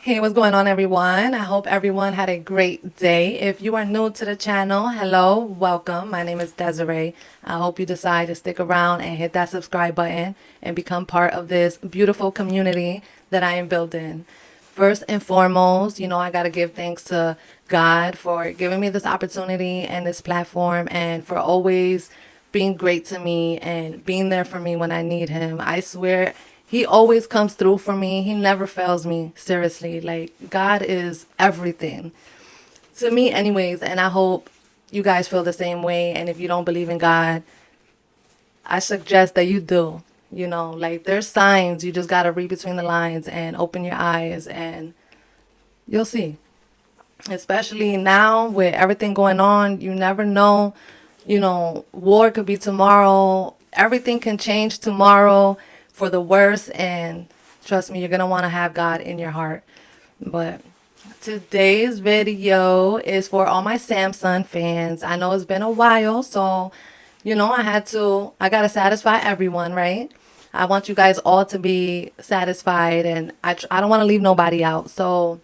Hey, what's going on, everyone? I hope everyone had a great day. If you are new to the channel, hello, welcome. My name is Desiree. I hope you decide to stick around and hit that subscribe button and become part of this beautiful community that I am building. First and foremost, I got to give thanks to God for giving me this opportunity and this platform and for always being great to me and being there for me when I need him. I swear he always comes through for me. He never fails me. Seriously, like God is everything to me anyways. And I hope you guys feel the same way. And if you don't believe in God, I suggest that you do. Like there's signs. You just got to read between the lines and open your eyes and you'll see. Especially now with everything going on, you never know. War could be tomorrow. Everything can change tomorrow for the worse, and trust me, you're gonna want to have God in your heart. But today's video is for all my Samson fans. I know it's been a while, so I gotta satisfy everyone, right? I want you guys all to be satisfied, and I don't want to leave nobody out. So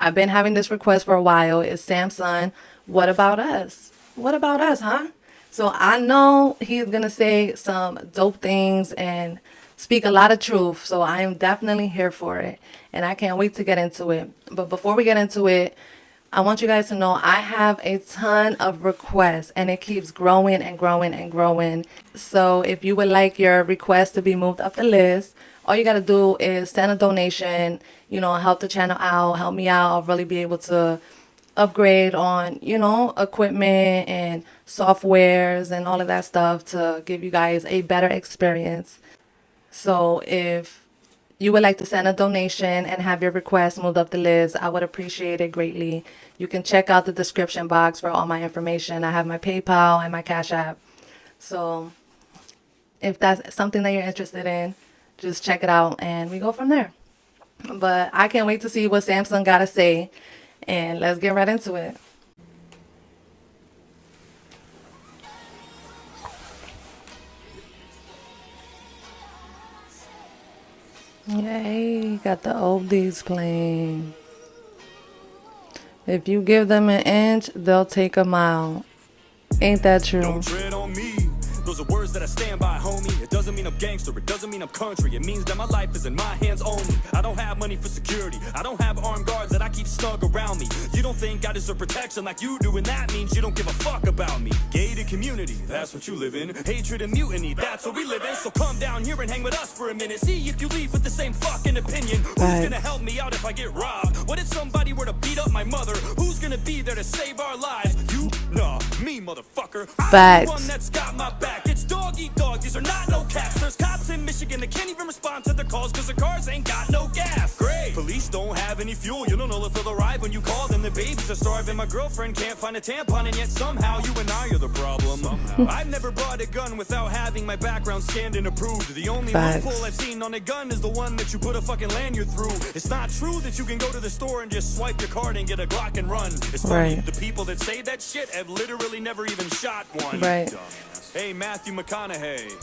I've been having this request for a while. It's Samson, what about us? What about us, huh? So I know he's gonna say some dope things and speak a lot of truth. So I am definitely here for it. And I can't wait to get into it. But before we get into it, I want you guys to know I have a ton of requests and it keeps growing and growing and growing. So if you would like your request to be moved up the list, all you got to do is send a donation, help the channel out, help me out. I'll really be able to upgrade on, equipment and softwares and all of that stuff to give you guys a better experience. So if you would like to send a donation and have your request moved up the list, I would appreciate it greatly. You can check out the description box for all my information. I have my PayPal and my CashApp. So if that's something that you're interested in, just check it out and we go from there. But I can't wait to see what Samson got to say, and let's get right into it. Yay, got the oldies playing. If you give them an inch, they'll take a mile. Ain't that true? Don't tread on me. Those are words that I stand by, homie. It doesn't mean I'm gangster, it doesn't mean I'm country. It means that my life is in my hands only. I don't have money for security. I don't have armed guards that I keep snug around me. You don't think I deserve protection like you do, and that means you don't give a fuck about me. Gated community, that's what you live in. Hatred and mutiny, that's what we live in. So come down here and hang with us for a minute. See if you leave with the same fucking opinion. Who's gonna help me out if I get robbed? What if somebody were to beat up my mother? Who's gonna be there to save our lives? You? Nah, me, motherfucker. I'm the one that's got my back. It's dog eat dog, these are not no cats. There's cops in Michigan that can't even respond to their calls because their cars ain't got no gas. Great. Police don't have any fuel, you don't know if they'll arrive when you call them. The babies are starving, my girlfriend can't find a tampon, and yet somehow you and I are the problem. I've never bought a gun without having my background scanned and approved. The only loophole I've seen on a gun is the one that you put a fucking lanyard through. It's not true that you can go to the store and just swipe your card and get a Glock and run. It's funny, the people that say that shit have literally never even shot one. Right. Hey, Matthew McConaughey.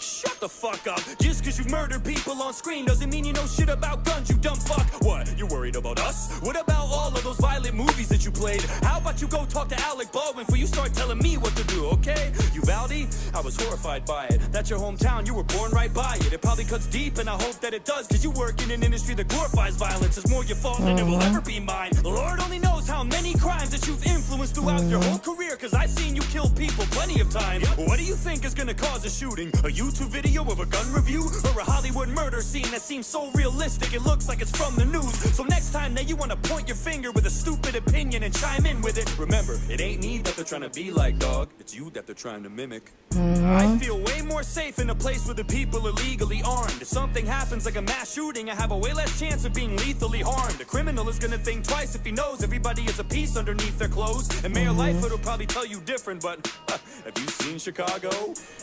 Shut the fuck up. Just cause you've murdered people on screen doesn't mean you know shit about guns, you dumb fuck. What, you're worried about us? What about all of those violent movies that you played? How about you go talk to Alec Baldwin before you start telling me what to do, okay? Uvalde? I was horrified by it. That's your hometown, you were born right by it. It probably cuts deep and I hope that it does, cause you work in an industry that glorifies violence. It's more your fault than it will ever be mine. Lord only knows how many crimes that you've influenced throughout your whole career, cause I've seen you kill people plenty of times. What do you think is gonna cause a shooting? A YouTube video of a gun review? Or a Hollywood murder scene that seems so realistic it looks like it's from the news? So next time that you wanna point your finger with a stupid opinion and chime in with it, remember, it ain't me that they're trying to be like, dog. It's you that they're trying to mimic. I feel way more safe in a place where the people are legally armed. If something happens like a mass shooting, I have a way less chance of being lethally harmed. A criminal is gonna think twice if he knows everybody is a piece underneath their clothes. And Mayor Lightfoot will probably tell you different, but have you seen Chicago?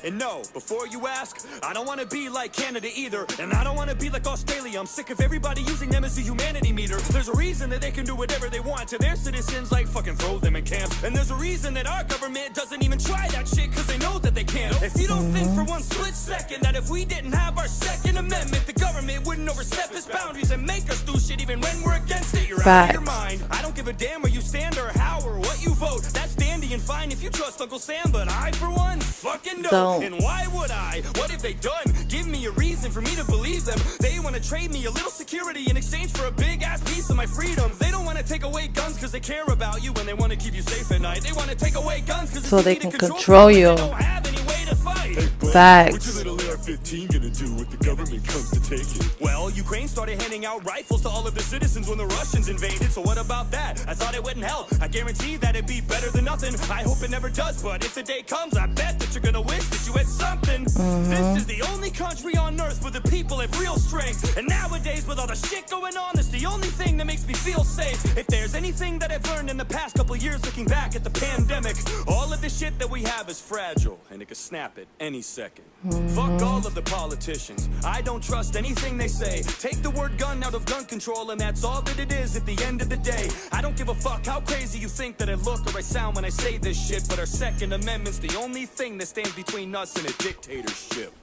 And no, before you ask, I don't want to be like Canada either, and I don't want to be like Australia. I'm sick of everybody using them as a humanity meter. There's a reason that they can do whatever they want to their citizens, like fucking throw them in camps. And there's a reason that our government doesn't even try that shit, cause they know that they can't. If you don't think for one split second that if we didn't have our Second Amendment, the government wouldn't overstep its boundaries and make us do shit it even when we're against it. You're out of your Facts. mind. I don't give a damn where you stand or how or what you vote. That's dandy and fine if you trust Uncle Sam, but I, for one, fucking don't. Don't. And why would I? What have they done? Give me a reason for me to believe them. They want to trade me a little security in exchange for a big ass piece of my freedom. They don't want to take away guns because they care about you and they want to keep you safe at night. They want to take away guns because So they can control you. They don't have any way to fight. Hey, bud, Facts. what your little AR-15 gonna do if the government comes to take it? Well, Ukraine started handing out rifles to all of the citizens when the Russians invaded, so what about that? I thought it wouldn't help. I guarantee that it'd be better than nothing. I hope it never does, but if the day comes, I bet that you're gonna wish that you had something. This is the only country on earth where the people have real strength. And nowadays, with all the shit going on, it's the only thing that makes me feel safe. If there's anything that I've learned in the past couple years looking back at the pandemic, all of the shit that we have is fragile, and it could snap at any second. Fuck all of the politicians. I don't trust anything they say. Take the word gun out of gun control, and that's all that it is at the end of the day. I don't give a fuck how crazy you think that I look or I sound when I say this shit, but our Second Amendment's the only thing that stands between us and a dictatorship.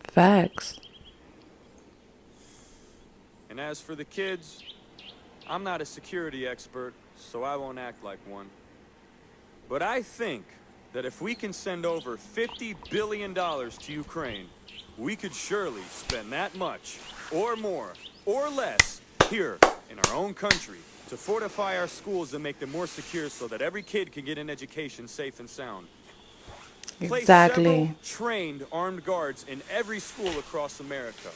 Facts. And as for the kids, I'm not a security expert, so I won't act like one. But I think that if we can send over $50 billion to Ukraine, we could surely spend that much, or more, or less, here in our own country to fortify our schools and make them more secure so that every kid can get an education safe and sound. Place Exactly. several trained armed guards in every school across America.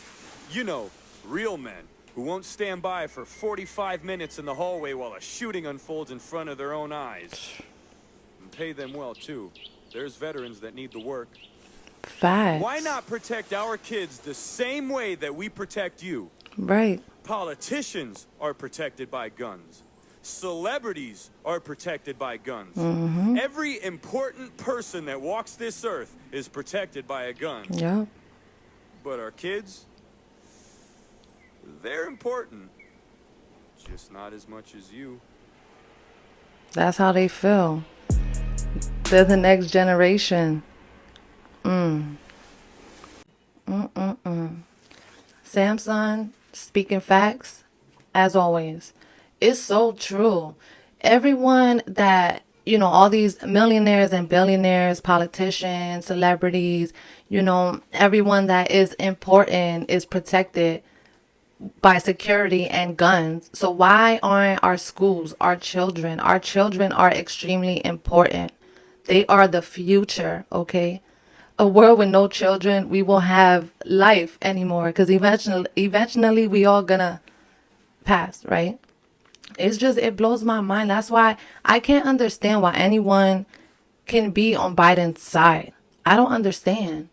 You know, real men who won't stand by for 45 minutes in the hallway while a shooting unfolds in front of their own eyes. And pay them well, too. There's veterans that need the work. Facts. Why not protect our kids the same way that we protect you? Right. Politicians are protected by guns. Celebrities are protected by guns. Every important person that walks this earth is protected by a gun. Yeah. But our kids, they're important. Just not as much as you. That's how they feel. They're the next generation. Samson, speaking facts, as always. It's so true. Everyone that, all these millionaires and billionaires, politicians, celebrities, everyone that is important is protected by security and guns. So why aren't our schools, our children are extremely important. They are the future, okay? A world with no children, we won't have life anymore because eventually we all gonna pass, right? It blows my mind. That's why I can't understand why anyone can be on Biden's side. I don't understand.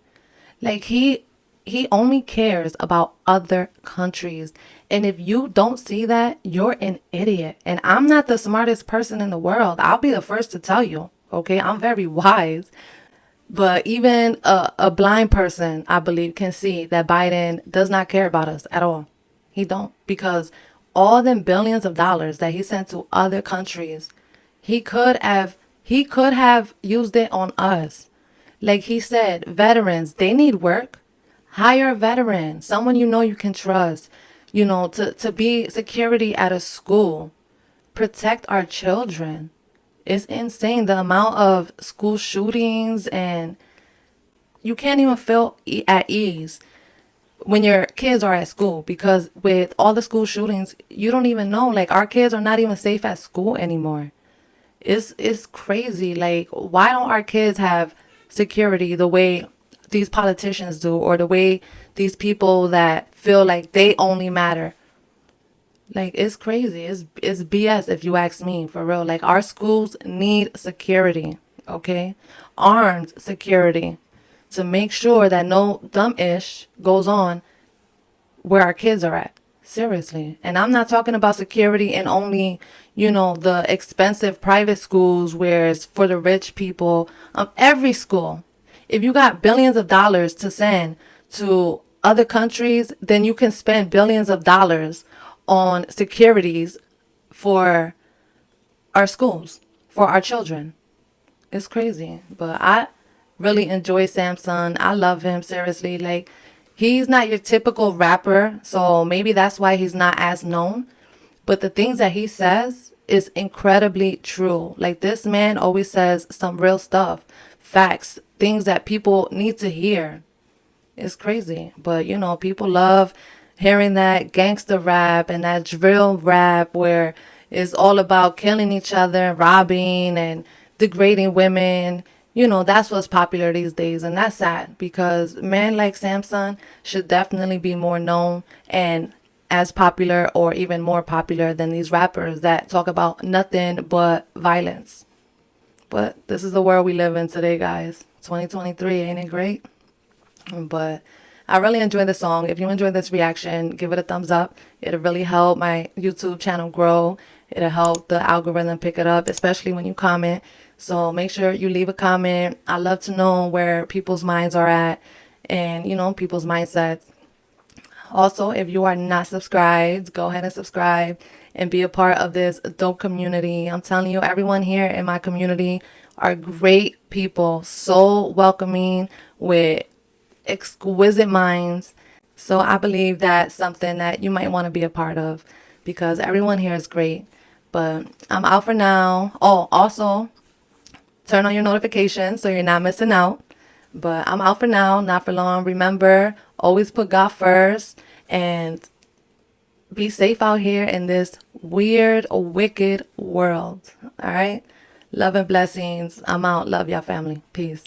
Like he only cares about other countries. And if you don't see that, you're an idiot. And I'm not the smartest person in the world. I'll be the first to tell you. Okay, I'm very wise. But even a blind person, I believe, can see that Biden does not care about us at all. He don't. Because all them billions of dollars that he sent to other countries, he could have used it on us. Like he said, veterans, they need work. Hire a veteran, someone you can trust, to be security at a school. Protect our children. It's insane the amount of school shootings, and you can't even feel at ease when your kids are at school, because with all the school shootings, you don't even know, like our kids are not even safe at school anymore. It's crazy. Like, why don't our kids have security the way these politicians do, or the way these people that feel like they only matter? Like, it's crazy. It's BS if you ask me, for real. Like, our schools need security, okay? Armed security to make sure that no dumb-ish goes on where our kids are at. Seriously. And I'm not talking about security in only, the expensive private schools where it's for the rich people. Every school. If you got billions of dollars to send to other countries, then you can spend billions of dollars on securities for our schools, for our children. It's crazy. But I really enjoy Samson. I love him, seriously. Like, He's not your typical rapper, so maybe that's why he's not as known. But the things that he says is incredibly true. Like, this man always says some real stuff, facts, things that people need to hear. It's crazy. But, you know, people love hearing that gangster rap and that drill rap where it's all about killing each other, robbing and degrading women. You know, that's what's popular these days. And that's sad because men like Samson should definitely be more known and as popular or even more popular than these rappers that talk about nothing but violence. But this is the world we live in today, guys. 2023, ain't it great? But I really enjoyed the song. If you enjoyed this reaction, give it a thumbs up. It'll really help my YouTube channel grow. It'll help the algorithm pick it up, especially when you comment. So make sure you leave a comment. I love to know where people's minds are at and, you know, people's mindsets. Also, if you are not subscribed, go ahead and subscribe and be a part of this dope community. I'm telling you, everyone here in my community are great people, so welcoming with exquisite minds. So I believe that's something that you might want to be a part of because everyone here is great. But I'm out for now. Oh, also turn on your notifications so you're not missing out. But I'm out for now, not for long. Remember, always put God first and be safe out here in this weird, wicked world. All right? Love and blessings. I'm out. Love y'all, family. Peace.